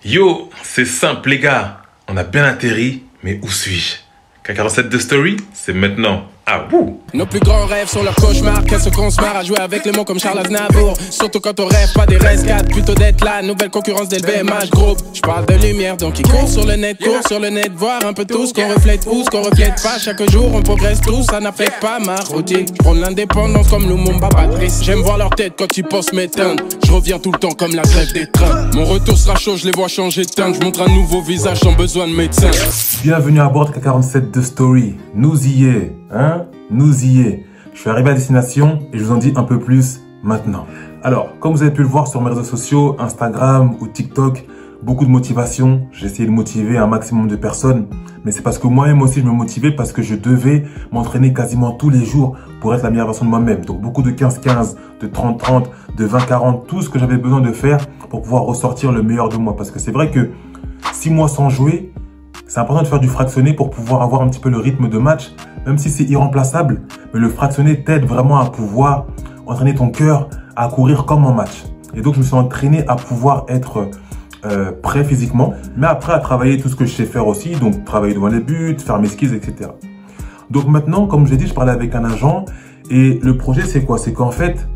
Yo, c'est simple les gars, on a bien atterri, mais où suis-je? K47 de Story, c'est maintenant. Ah, wouh! Nos plus grands rêves sont leurs cauchemars. Qu'est-ce qu'on se marre à jouer avec les mots comme Charles Aznavour. Surtout quand on rêve pas des rescades, plutôt d'être la nouvelle concurrence d'LVMH Group. Je parle de lumière, donc ils courent sur le net, voir un peu tout ce qu'on reflète ou ce qu'on reflète pas. Chaque jour on progresse tous, ça n'affecte pas ma routine. Je prends l'indépendance comme Lumumba Patrice. J'aime voir leur tête quand ils pensent m'éteindre. Je reviens tout le temps comme la grève des trains. Mon retour sera chaud, je les vois changer de teinte. Je montre un nouveau visage sans besoin de médecin. Bienvenue à bord de K47 de Story. Nous y est, hein? Nous y est. Je suis arrivé à destination et je vous en dis un peu plus maintenant. Alors, comme vous avez pu le voir sur mes réseaux sociaux, Instagram ou TikTok, beaucoup de motivation. J'ai essayé de motiver un maximum de personnes. Mais c'est parce que moi-même aussi je me motivais parce que je devais m'entraîner quasiment tous les jours pour être la meilleure version de moi-même. Donc beaucoup de 15-15, de 30-30, de 20-40, tout ce que j'avais besoin de faire pour pouvoir ressortir le meilleur de moi. Parce que c'est vrai que 6 mois sans jouer, c'est important de faire du fractionné pour pouvoir avoir un petit peu le rythme de match, même si c'est irremplaçable. Mais le fractionné t'aide vraiment à pouvoir entraîner ton cœur à courir comme en match. Et donc, je me suis entraîné à pouvoir être prêt physiquement, mais après à travailler tout ce que je sais faire aussi, donc travailler devant les buts, faire mes skills, etc. Donc maintenant, comme je l'ai dit, je parlais avec un agent et le projet, c'est quoi? C'est qu'en fait,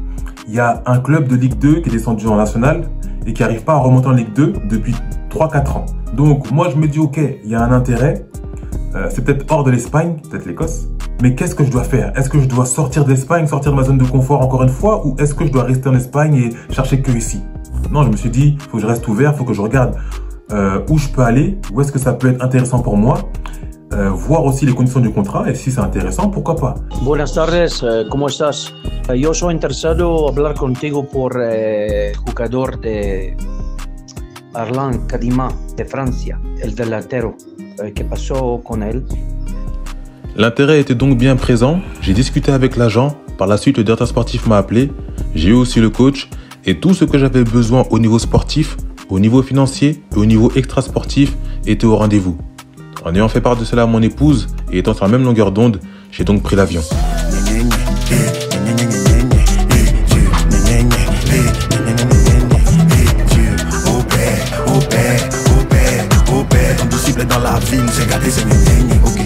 il y a un club de Ligue 2 qui est descendu en National et qui n'arrive pas à remonter en Ligue 2 depuis 3-4 ans. Donc moi, je me dis, ok, il y a un intérêt. C'est peut-être hors de l'Espagne, peut-être l'Écosse. Mais qu'est-ce que je dois faire? Est-ce que je dois sortir de l'Espagne, sortir de ma zone de confort encore une fois? Ou est-ce que je dois rester en Espagne et chercher que ici? Non, je me suis dit, il faut que je reste ouvert, il faut que je regarde où je peux aller, où est-ce que ça peut être intéressant pour moi. Voir aussi les conditions du contrat et si c'est intéressant, pourquoi pas. Buenas tardes, ¿cómo estás? Yo soy interesado hablar contigo por jugador de Arlan Kadima de Francia, el delantero. ¿Qué pasó con él? L'intérêt était donc bien présent, j'ai discuté avec l'agent, par la suite le directeur sportif m'a appelé, j'ai eu aussi le coach et tout ce que j'avais besoin au niveau sportif, au niveau financier et au niveau extra-sportif était au rendez-vous. En ayant fait part de cela à mon épouse et étant sur la même longueur d'onde, j'ai donc pris l'avion. Dans la ville, j'ai gardé ce ok.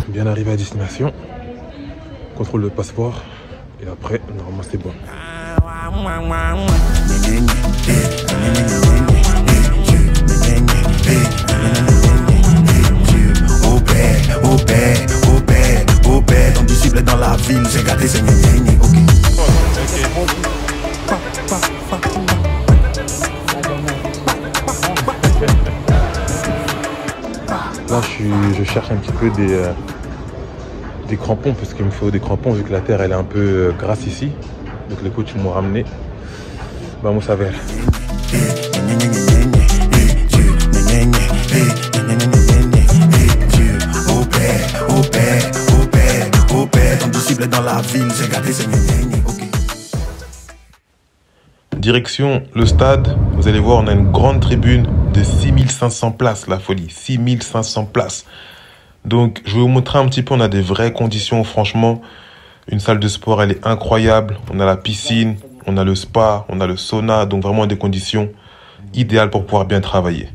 Bien arrivé à destination, contrôle de passeport et après, normalement c'est bon. Ton disciple dans la ville, j'ai gardé ce ok. Là, je cherche un petit peu des crampons parce qu'il me faut des crampons vu que la terre elle est un peu grasse ici. Donc les coachs m'ont ramené. Vamos a ver. Ton disciple dans la ville, j'ai gardé ce ok. Direction le stade, vous allez voir, on a une grande tribune de 6500 places, la folie, 6500 places. Donc, je vais vous montrer un petit peu, on a des vraies conditions, franchement. Une salle de sport, elle est incroyable. On a la piscine, on a le spa, on a le sauna, donc vraiment des conditions idéales pour pouvoir bien travailler.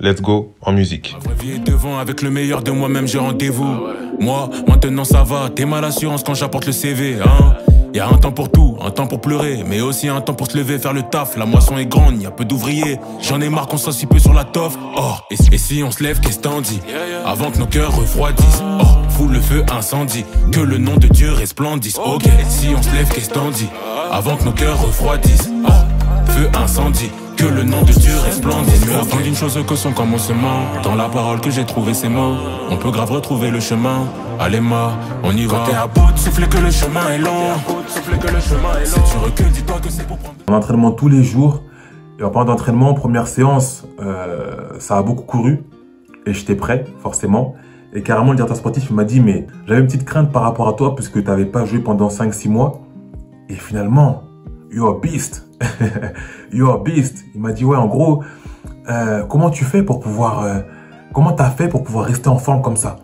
Let's go en musique. Ma vraie vie est devant, avec le meilleur de moi-même, j'ai rendez-vous. Moi, maintenant ça va, t'es mal assurance quand j'apporte le CV, hein. Y'a un temps pour tout, un temps pour pleurer, mais aussi un temps pour se lever, faire le taf. La moisson est grande, y'a peu d'ouvriers. J'en ai marre qu'on soit si peu sur la toffe. Oh, et si on se lève, qu'est-ce t'en dis? Avant que nos cœurs refroidissent. Oh, fout le feu, incendie. Que le nom de Dieu resplendisse. Ok, si on se lève, qu'est-ce t'en dis? Avant que nos cœurs refroidissent. Oh, feu, incendie. Que le nom de Dieu resplendisse. Mieux apprendre une chose que son commencement. Dans la parole que j'ai trouvé ces mots, on peut grave retrouver le chemin. Allez ma, on y va. Quand t'es à bout de souffler que le chemin est long. Si tu recules, dis-toi que c'est pour prendre... En entraînement tous les jours. Et en parlant d'entraînement, première séance, ça a beaucoup couru. Et j'étais prêt, forcément. Et carrément, le directeur sportif m'a dit, mais j'avais une petite crainte par rapport à toi, puisque tu n'avais pas joué pendant 5-6 mois. Et finalement, you're a beast. You're a beast. Il m'a dit, ouais, en gros, comment tu fais pour pouvoir... comment t'as fait pour pouvoir rester en forme comme ça?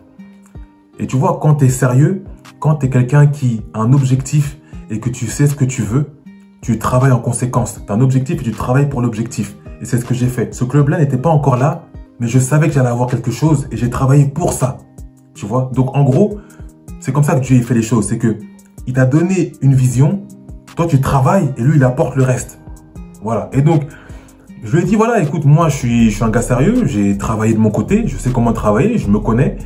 Et tu vois, quand tu es sérieux, quand tu es quelqu'un qui a un objectif et que tu sais ce que tu veux, tu travailles en conséquence. Tu as un objectif et tu travailles pour l'objectif. Et c'est ce que j'ai fait. Ce club-là n'était pas encore là, mais je savais que j'allais avoir quelque chose et j'ai travaillé pour ça. Tu vois? Donc en gros, c'est comme ça que Dieu fait les choses. C'est que il t'a donné une vision, toi tu travailles et lui il apporte le reste. Voilà. Et donc, je lui ai dit, voilà, écoute, moi je suis un gars sérieux, j'ai travaillé de mon côté, je sais comment travailler, je me connais.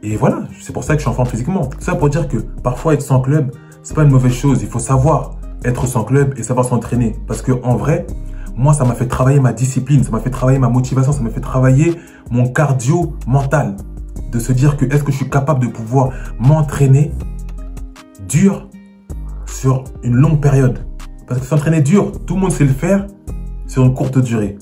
Et voilà, c'est pour ça que je suis en forme physiquement. Tout ça pour dire que parfois être sans club, c'est pas une mauvaise chose. Il faut savoir être sans club et savoir s'entraîner. Parce que en vrai, moi ça m'a fait travailler ma discipline, ça m'a fait travailler ma motivation, ça m'a fait travailler mon cardio mental. De se dire que est-ce que je suis capable de pouvoir m'entraîner dur sur une longue période. Parce que s'entraîner dur, tout le monde sait le faire sur une courte durée.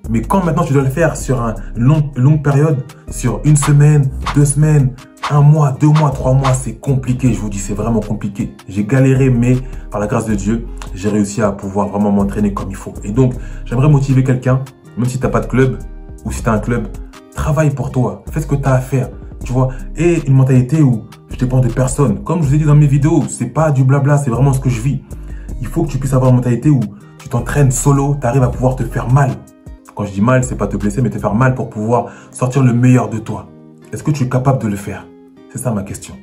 Mais quand maintenant tu dois le faire sur une longue période, sur une semaine, 2 semaines, 1 mois, 2 mois, 3 mois, c'est compliqué, je vous dis, c'est vraiment compliqué. J'ai galéré, mais par la grâce de Dieu, j'ai réussi à pouvoir vraiment m'entraîner comme il faut. Et donc, j'aimerais motiver quelqu'un, même si tu n'as pas de club, ou si tu as un club, travaille pour toi, fais ce que tu as à faire, tu vois. Et une mentalité où je dépends de personne. Comme je vous ai dit dans mes vidéos, c'est pas du blabla, c'est vraiment ce que je vis. Il faut que tu puisses avoir une mentalité où tu t'entraînes solo, tu arrives à pouvoir te faire mal. Quand je dis mal, c'est pas te blesser, mais te faire mal pour pouvoir sortir le meilleur de toi. Est-ce que tu es capable de le faire? C'est ça ma question.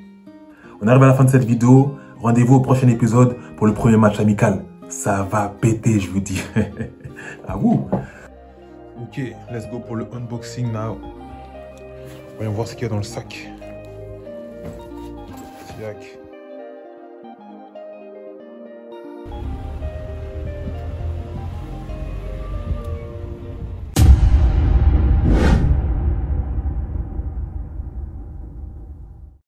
On arrive à la fin de cette vidéo. Rendez-vous au prochain épisode pour le premier match amical. Ça va péter, je vous dis. À vous. Ok, let's go pour le unboxing now. Voyons voir ce qu'il y a dans le sac. Tiac.